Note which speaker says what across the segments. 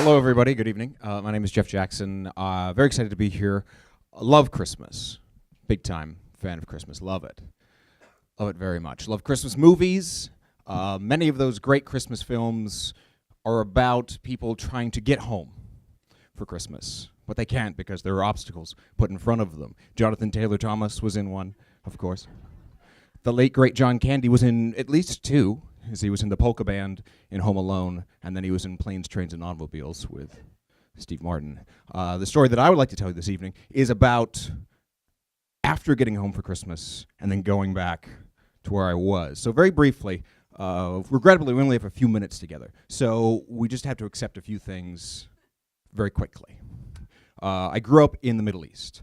Speaker 1: Hello, everybody. Good evening. My name is Geoff Jackson. Very excited to be here. Love Christmas. Big time fan of Christmas. Love it. Love it very much. Love Christmas movies. Many of those great Christmas films are about people trying to get home for Christmas, but they can't because there are obstacles put in front of them. Jonathan Taylor Thomas was in one, of course. The late, great John Candy was in at least two, as he was in the polka band in Home Alone, and then he was in Planes, Trains, and Automobiles with Steve Martin. The story that I would like to tell you this evening is about after getting home for Christmas and then going back to where I was. So very briefly, regrettably, we only have a few minutes together, so we just have to accept a few things very quickly. I grew up in the Middle East,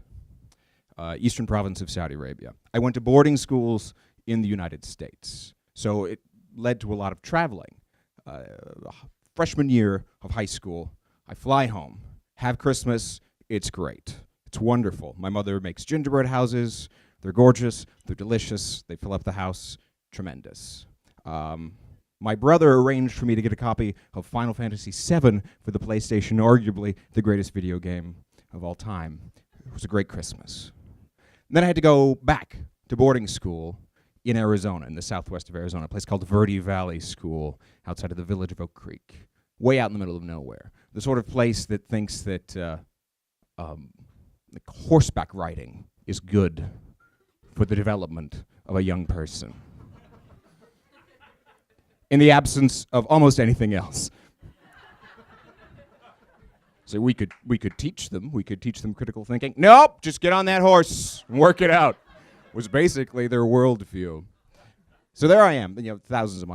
Speaker 1: eastern province of Saudi Arabia. I went to boarding schools in the United States, so it led to a lot of traveling. Freshman year of high school, I fly home, have Christmas, it's great. It's wonderful. My mother makes gingerbread houses. They're gorgeous, they're delicious, they fill up the house, tremendous. My brother arranged for me to get a copy of Final Fantasy VII for the PlayStation, arguably the greatest video game of all time. It was a great Christmas. And then I had to go back to boarding school in Arizona, in the southwest of Arizona, a place called Verde Valley School outside of the village of Oak Creek, way out in the middle of nowhere. The sort of place that thinks that horseback riding is good for the development of a young person, in the absence of almost anything else. So we could teach them. We could teach them critical thinking. Nope, just get on that horse and work it out. Was basically their worldview. So there I am, thousands of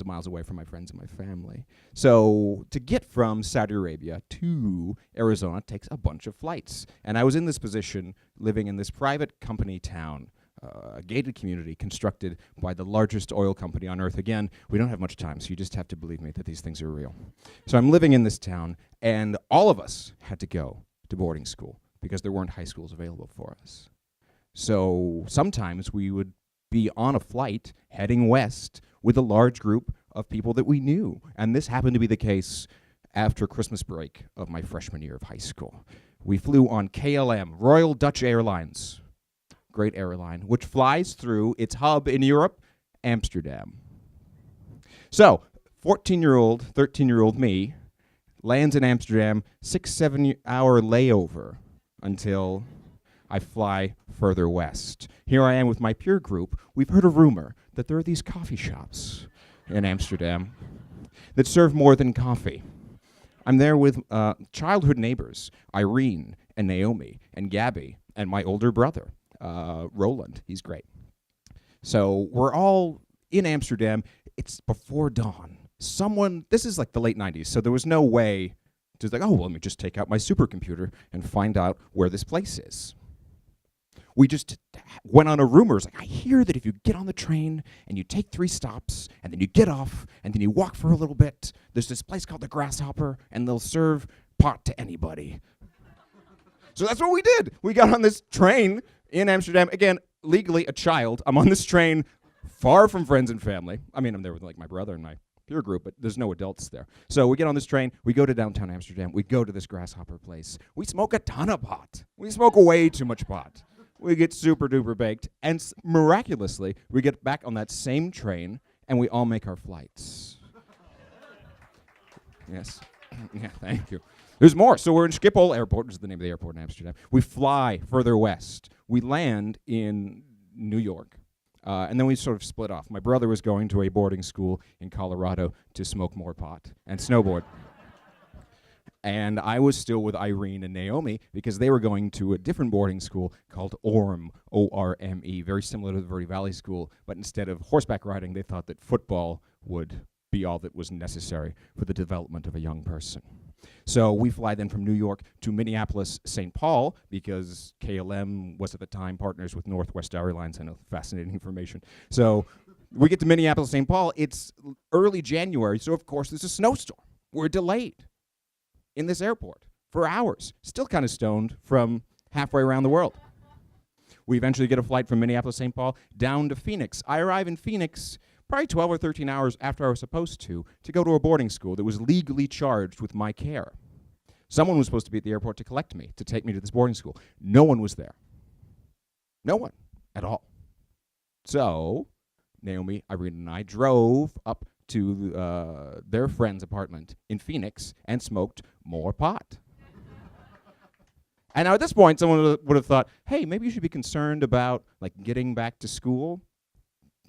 Speaker 1: miles away from my friends and my family. So to get from Saudi Arabia to Arizona takes a bunch of flights. And I was in this position, living in this private company town, a gated community constructed by the largest oil company on earth. Again, we don't have much time, so you just have to believe me that these things are real. So I'm living in this town, and all of us had to go to boarding school because there weren't high schools available for us. So sometimes we would be on a flight heading west with a large group of people that we knew. And this happened to be the case after Christmas break of my freshman year of high school. We flew on KLM, Royal Dutch Airlines, great airline, which flies through its hub in Europe, Amsterdam. So 14-year-old, 13-year-old me lands in Amsterdam, 6-7 hour layover until I fly further west. Here I am with my peer group. We've heard a rumor that there are these coffee shops in Amsterdam that serve more than coffee. I'm there with childhood neighbors, Irene and Naomi and Gabby and my older brother, Roland. He's great. So we're all in Amsterdam. It's before dawn. This is like the late 90s, so there was no way to like, let me just take out my supercomputer and find out where this place is. We just went on a rumor. It's like, I hear that if you get on the train and you take 3 stops and then you get off and then you walk for a little bit, there's this place called the Grasshopper and they'll serve pot to anybody. So that's what we did. We got on this train in Amsterdam. Again, legally a child. I'm on this train far from friends and family. I mean, I'm there with like my brother and my peer group, but there's no adults there. So we get on this train. We go to downtown Amsterdam. We go to this Grasshopper place. We smoke a ton of pot. We smoke way too much pot. We get super duper baked, and miraculously, we get back on that same train, and we all make our flights. Yes. Yeah, thank you. There's more. So we're in Schiphol Airport, which is the name of the airport in Amsterdam. We fly further west. We land in New York, and then we sort of split off. My brother was going to a boarding school in Colorado to smoke more pot and snowboard. And I was still with Irene and Naomi because they were going to a different boarding school called ORME, O-R-M-E, very similar to the Verde Valley School, but instead of horseback riding, they thought that football would be all that was necessary for the development of a young person. So we fly then from New York to Minneapolis, St. Paul, because KLM was at the time partners with Northwest Airlines. I know, fascinating information. So we get to Minneapolis, St. Paul. It's early January, so of course there's a snowstorm. We're delayed in this airport for hours, still kind of stoned from halfway around the world. We eventually get a flight from Minneapolis, St. Paul, down to Phoenix. I arrive in Phoenix probably 12 or 13 hours after I was supposed to go to a boarding school that was legally charged with my care. Someone was supposed to be at the airport to collect me, to take me to this boarding school. No one was there. No one at all. So Naomi, Irene, and I drove up to their friend's apartment in Phoenix and smoked more pot. And now at this point, someone would have thought, hey, maybe you should be concerned about like getting back to school.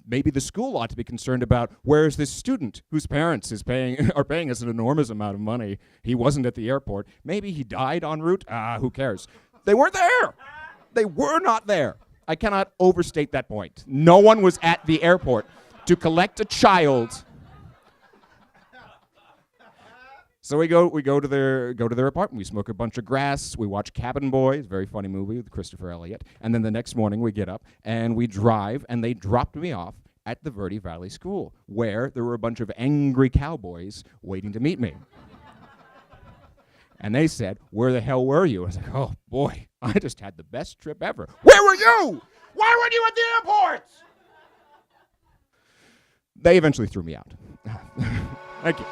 Speaker 1: Maybe the school ought to be concerned about where's this student whose parents are paying us an enormous amount of money. He wasn't at the airport. Maybe he died en route. Who cares? They weren't there. They were not there. I cannot overstate that point. No one was at the airport to collect a child. So we go to their apartment. We smoke a bunch of grass. We watch Cabin Boy. It's a very funny movie with Christopher Elliott. And then the next morning we get up and we drive, and they dropped me off at the Verde Valley School, where there were a bunch of angry cowboys waiting to meet me. And they said, "Where the hell were you?" I was like, "Oh boy, I just had the best trip ever." "Where were you? Why weren't you at the airport?" They eventually threw me out. Thank you.